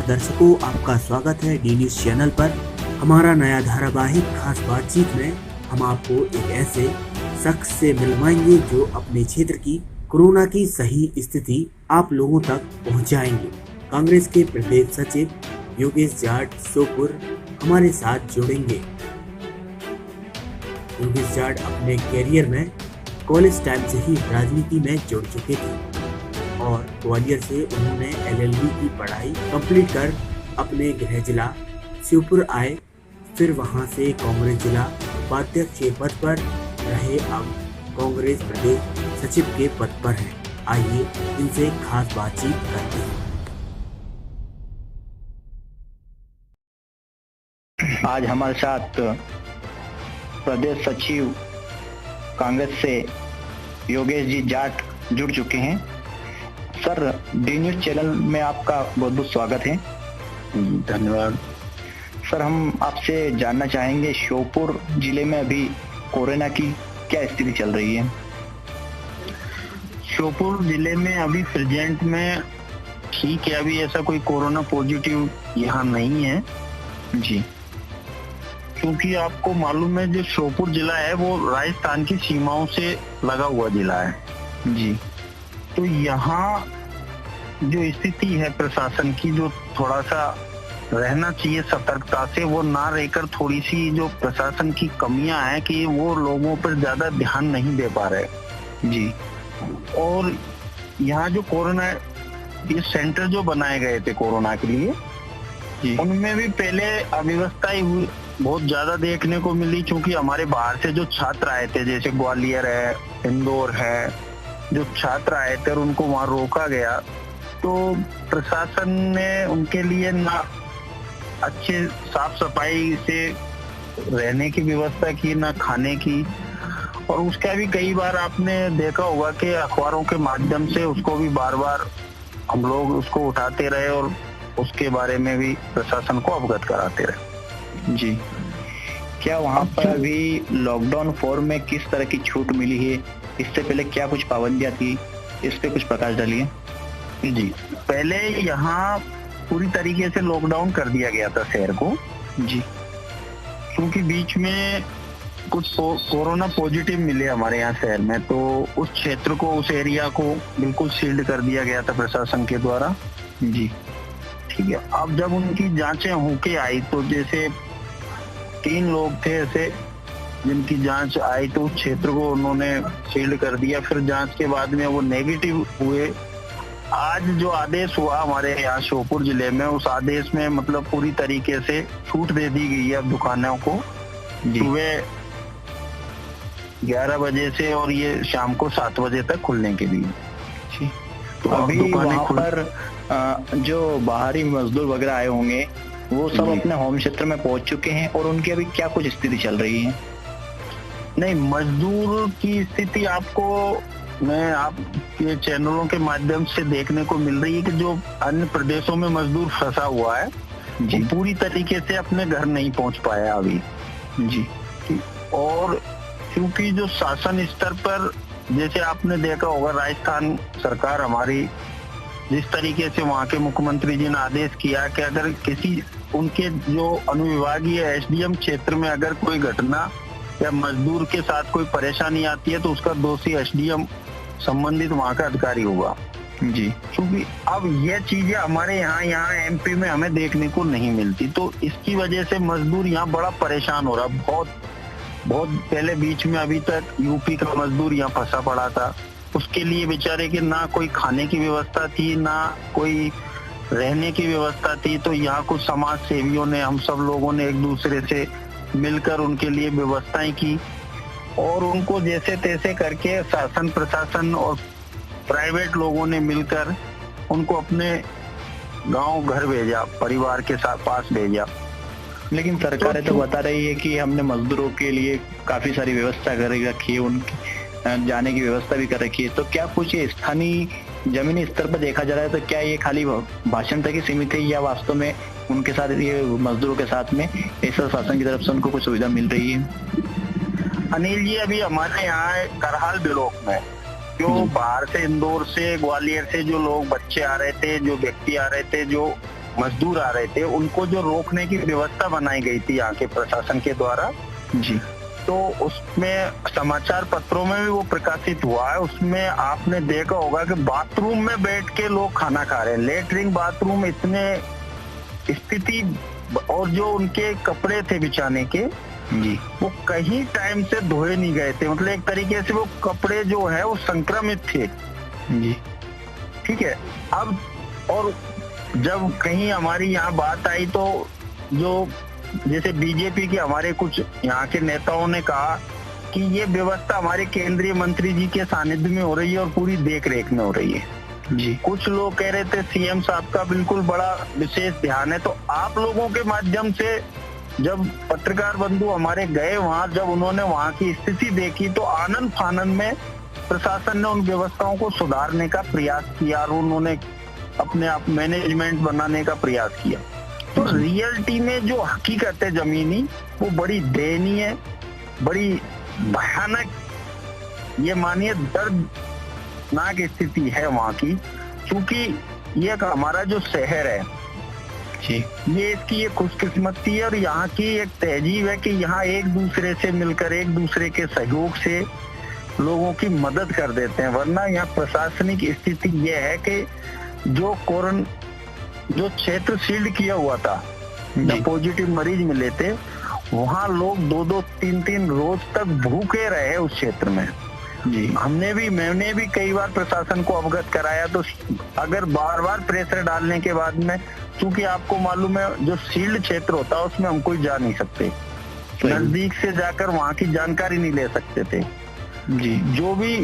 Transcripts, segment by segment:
दर्शकों, आपका स्वागत है डी न्यूज चैनल पर। हमारा नया धारावाहिक खास बातचीत में हम आपको एक ऐसे शख्स से मिलवाएंगे जो अपने क्षेत्र की कोरोना की सही स्थिति आप लोगों तक पहुंचाएंगे। कांग्रेस के प्रदेश सचिव योगेश जाट श्योपुर हमारे साथ जुड़ेंगे। योगेश जाट अपने कैरियर में कॉलेज टाइम से ही राजनीति में जुड़ चुके थे और ग्वालियर से उन्होंने LLB की पढ़ाई कंप्लीट कर अपने गृह जिला श्योपुर आए। फिर वहां से कांग्रेस जिला उपाध्यक्ष के पद पर रहे, अब कांग्रेस प्रदेश सचिव के पद पर हैं। आइए इनसे खास बातचीत करते हैं। आज हमारे साथ प्रदेश सचिव कांग्रेस से योगेश जी जाट जुड़ चुके हैं। सर, डी न्यूज चैनल में आपका बहुत बहुत स्वागत है। धन्यवाद। सर, हम आपसे जानना चाहेंगे श्योपुर जिले में अभी कोरोना की क्या स्थिति चल रही है? श्योपुर जिले में अभी प्रेजेंट में ठीक है, अभी ऐसा कोई कोरोना पॉजिटिव यहाँ नहीं है जी। क्योंकि आपको मालूम है जो श्योपुर जिला है वो राजस्थान की सीमाओं से लगा हुआ जिला है जी। तो यहाँ जो स्थिति है प्रशासन की, जो थोड़ा सा रहना चाहिए सतर्कता से, वो ना रहकर थोड़ी सी जो प्रशासन की कमियां हैं कि वो लोगों पर ज्यादा ध्यान नहीं दे पा रहे जी। और यहाँ जो कोरोना ये सेंटर जो बनाए गए थे कोरोना के लिए जी, उनमें भी पहले अव्यवस्थाएं बहुत ज्यादा देखने को मिली। क्योंकि हमारे बाहर से जो छात्र आए थे, जैसे ग्वालियर है, इंदौर है, जो छात्र आए थे और उनको वहां रोका गया, तो प्रशासन ने उनके लिए ना अच्छे साफ सफाई से रहने की व्यवस्था की, ना खाने की। और उसका भी कई बार आपने देखा होगा कि अखबारों के माध्यम से उसको भी बार बार हम लोग उसको उठाते रहे और उसके बारे में भी प्रशासन को अवगत कराते रहे जी। क्या वहाँ पर अभी लॉकडाउन 4 में किस तरह की छूट मिली है? इससे पहले क्या कुछ पाबंदियां थी, इस पे कुछ प्रकाश डालिए। जी, पहले यहाँ पूरी तरीके से लॉकडाउन कर दिया गया था शहर को जी। क्योंकि बीच में कुछ कोरोना पॉजिटिव मिले हमारे यहाँ शहर में, तो उस क्षेत्र को, उस एरिया को बिल्कुल सील्ड कर दिया गया था प्रशासन के द्वारा जी। ठीक है। अब जब उनकी जांचें होके आई, तो जैसे 3 लोग थे ऐसे जिनकी जांच आई, तो उस क्षेत्र को उन्होंने सील्ड कर दिया। फिर जांच के बाद में वो नेगेटिव हुए। आज जो आदेश हुआ हमारे यहाँ श्योपुर जिले में, उस आदेश में मतलब पूरी तरीके से छूट दे दी गई है अब दुकानों को सुबह 11 बजे से और ये शाम को 7 बजे तक खुलने के लिए। तो अभी वहाँ पर जो बाहरी मजदूर वगैरह आए होंगे वो सब अपने होम क्षेत्र में पहुंच चुके हैं और उनकी अभी क्या कुछ स्थिति चल रही है? नहीं, मजदूर की स्थिति आपको मैं आपके चैनलों के माध्यम से देखने को मिल रही है कि जो अन्य प्रदेशों में मजदूर फंसा हुआ है वो पूरी तरीके से अपने घर नहीं पहुंच पाया अभी जी। और क्योंकि जो शासन स्तर पर, जैसे आपने देखा होगा, राजस्थान सरकार हमारी जिस तरीके से वहाँ के मुख्यमंत्री जी ने आदेश किया कि अगर किसी उनके जो अनुविभागीय SDM क्षेत्र में अगर कोई घटना या मजदूर के साथ कोई परेशानी आती है तो उसका दोषी SDM संबंधित वहाँ का अधिकारी होगा जी। क्योंकि अब ये चीजें हमारे यहाँ MP में हमें देखने को नहीं मिलती, तो इसकी वजह से मजदूर यहाँ बड़ा परेशान हो रहा। बहुत पहले बीच में अभी तक UP का मजदूर यहाँ फंसा पड़ा था, उसके लिए बेचारे के ना कोई खाने की व्यवस्था थी, ना कोई रहने की व्यवस्था थी। तो यहाँ कुछ समाज सेवियों ने, हम सब लोगों ने एक दूसरे से मिलकर उनके लिए व्यवस्थाएं की और उनको जैसे तैसे करके शासन प्रशासन और प्राइवेट लोगों ने मिलकर उनको अपने गांव घर भेजा, परिवार के साथ पास भेजा। लेकिन सरकारें तो बता रही है कि हमने मजदूरों के लिए काफी सारी व्यवस्था कर रखी है, उनकी जाने की व्यवस्था भी कर रखी है। तो क्या कुछ स्थानीय जमीनी स्तर पर देखा जा रहा है, तो क्या ये खाली भाषण तक ही सीमित है या वास्तव में उनके साथ, ये मजदूरों के साथ में ऐसा शासन की तरफ से उनको कुछ सुविधा मिल रही है? अनिल जी, अभी हमारे यहाँ करहाल ब्लॉक में जो बाहर से, इंदौर से, ग्वालियर से जो लोग बच्चे आ रहे थे, जो व्यक्ति आ रहे थे, जो मजदूर आ रहे थे उनको जो रोकने की व्यवस्था बनाई गई थी यहाँ के प्रशासन के द्वारा जी, तो उसमें समाचार पत्रों में भी वो प्रकाशित हुआ है। उसमें आपने देखा होगा कि बाथरूम में बैठ के लोग खाना खा रहे हैं। लेटरिन बाथरूम इतने स्थिति, और जो उनके कपड़े थे बिछाने के जी, वो कहीं टाइम से धोए नहीं गए थे। मतलब एक तरीके से वो कपड़े जो है वो संक्रमित थे। जी, ठीक है। अब और जब कहीं हमारी यहाँ बात आई तो जो जैसे बीजेपी के हमारे कुछ यहाँ के नेताओं ने कहा कि ये व्यवस्था हमारे केंद्रीय मंत्री जी के सानिध्य में हो रही है और पूरी देख रेख में हो रही है। जी, कुछ लोग कह रहे थे सीएम साहब का बिल्कुल बड़ा विशेष ध्यान है। तो आप लोगों के माध्यम से जब पत्रकार बंधु हमारे गए वहां, जब उन्होंने वहां की स्थिति देखी तो आनंद फानंद में प्रशासन ने उन व्यवस्थाओं को सुधारने का प्रयास किया और उन्होंने अपने आप मैनेजमेंट बनाने का प्रयास किया। तो रियलिटी में जो हकीकत है जमीनी, वो बड़ी दयनीय, बड़ी भयानक, ये मानिए दर्दनाक स्थिति है वहाँ की। क्योंकि ये हमारा जो शहर है जी, ये इसकी ये खुशकिस्मती है और यहाँ की एक तहजीब है कि यहाँ एक दूसरे से मिलकर, एक दूसरे के सहयोग से लोगों की मदद कर देते हैं। वरना यहाँ प्रशासनिक स्थिति ये है कि जो क्षेत्र सील्ड किया हुआ था, जब पॉजिटिव मरीज मिले थे, वहाँ लोग 2-2, 3-3 रोज तक भूखे रहे उस क्षेत्र में। जी, मैंने भी कई बार प्रशासन को अवगत कराया। तो अगर बार बार प्रेशर डालने के बाद में, क्योंकि आपको मालूम है जो सील्ड क्षेत्र होता है उसमें हम कोई जा नहीं सकते, नजदीक से जाकर वहाँ की जानकारी नहीं ले सकते थे। जी, जो भी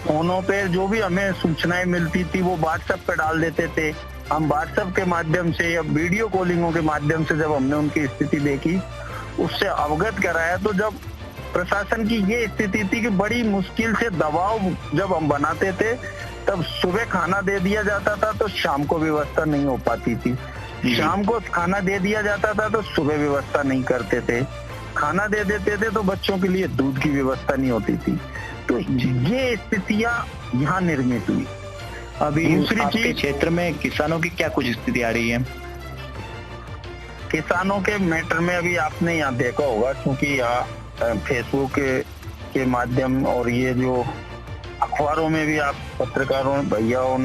फोनों पे जो भी हमें सूचनाएं मिलती थी वो व्हाट्सएप पे डाल देते थे। हम व्हाट्सएप के माध्यम से या वीडियो कॉलिंगों के माध्यम से जब हमने उनकी स्थिति देखी, उससे अवगत कराया, तो जब प्रशासन की ये स्थिति थी कि बड़ी मुश्किल से दबाव जब हम बनाते थे तब सुबह खाना दे दिया जाता था तो शाम को व्यवस्था नहीं हो पाती थी, शाम को खाना दे दिया जाता था तो सुबह व्यवस्था नहीं करते थे, खाना दे देते थे तो बच्चों के लिए दूध की व्यवस्था नहीं होती थी। तो ये स्थितियां यहाँ निर्मित हुई। अभी दूसरी आपके चीज, क्षेत्र में किसानों की क्या कुछ स्थिति आ रही है? किसानों के मैटर में अभी आपने यहाँ देखा होगा, क्योंकि यहाँ फेसबुक के माध्यम और ये जो अखबारों में भी आप पत्रकारों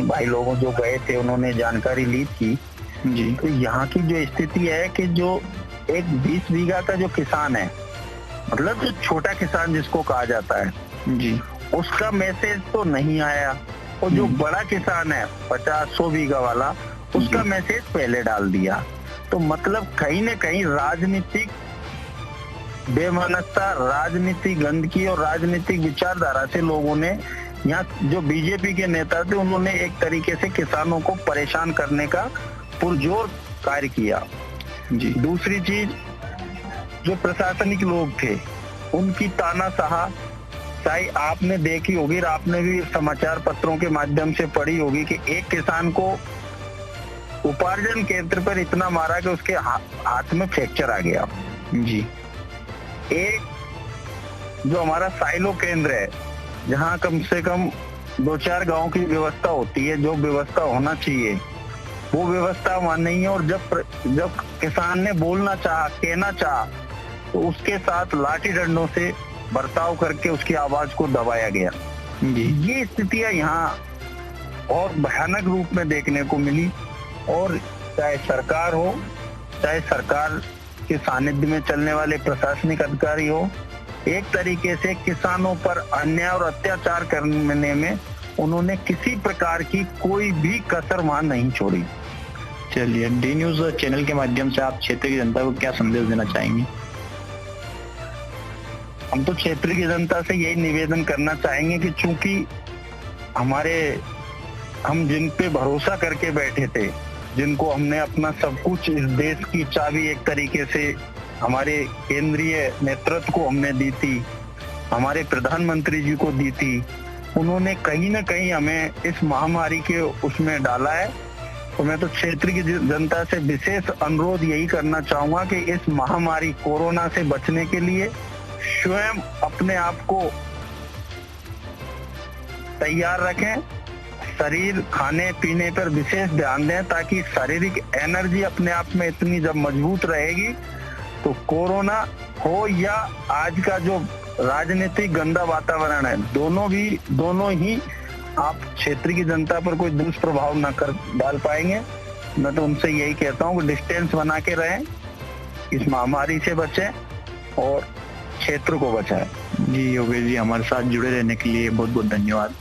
भाई लोगों जो गए थे उन्होंने जानकारी ली थी। जी, तो यहाँ की जो स्थिति है कि जो एक 20 बीघा का जो किसान है, मतलब जो छोटा किसान जिसको कहा जाता है, जी, उसका मैसेज तो नहीं आया, और जो बड़ा किसान है 50-100 बीघा वाला, उसका मैसेज पहले डाल दिया। तो मतलब कहीं न कहीं राजनीतिक बेमानसता, राजनीतिक गंदगी और राजनीतिक विचारधारा से लोगों ने, यहाँ जो बीजेपी के नेता थे उन्होंने एक तरीके से किसानों को परेशान करने का पुरजोर कार्य किया। जी, दूसरी चीज, जो प्रशासनिक लोग थे उनकी तानाशाह शाही आपने देखी होगी और आपने भी समाचार पत्रों के माध्यम से पढ़ी होगी कि एक किसान को उपार्जन केंद्र पर इतना मारा कि उसके हाथ में फ्रैक्चर आ गया। जी, एक जो हमारा साइलो केंद्र है जहाँ कम से कम 2-4 गांव की व्यवस्था होती है, जो व्यवस्था होना चाहिए वो व्यवस्था वहाँ नहीं है। और जब किसान ने बोलना चाहा, कहना चाहा, तो उसके साथ लाठी डंडों से बर्ताव करके उसकी आवाज को दबाया गया। जी, ये स्थितियां यहाँ और भयानक रूप में देखने को मिली। और चाहे सरकार हो, चाहे सरकार के सानिध्य में चलने वाले प्रशासनिक अधिकारी हो, एक तरीके से किसानों पर अन्याय और अत्याचार करने में उन्होंने किसी प्रकार की कोई भी कसर वहां नहीं छोड़ी। चलिए, डी न्यूज चैनल के माध्यम से आप क्षेत्र की जनता को क्या संदेश देना चाहेंगे? हम तो क्षेत्र की जनता से यही निवेदन करना चाहेंगे कि चूंकि हम जिन पे भरोसा करके बैठे थे, जिनको हमने अपना सब कुछ, इस देश की चाबी एक तरीके से हमारे केंद्रीय नेतृत्व को हमने दी थी, हमारे प्रधानमंत्री जी को दी थी, उन्होंने कहीं ना कहीं हमें इस महामारी के उसमें डाला है। तो मैं तो क्षेत्र की जनता से विशेष अनुरोध यही करना चाहूंगा कि इस महामारी कोरोना से बचने के लिए स्वयं अपने आप को तैयार रखें, शरीर खाने पीने पर विशेष ध्यान दें, ताकि शारीरिक एनर्जी अपने आप में इतनी जब मजबूत रहेगी तो कोरोना हो या आज का जो राजनीतिक गंदा वातावरण है, दोनों ही आप क्षेत्र की जनता पर कोई दुष्प्रभाव न कर डाल पाएंगे। मैं तो उनसे यही कहता हूँ कि डिस्टेंस बना के रहें, इस महामारी से बचें और क्षेत्र को बचाएं। जी योगेश जी, हमारे साथ जुड़े रहने के लिए बहुत बहुत धन्यवाद।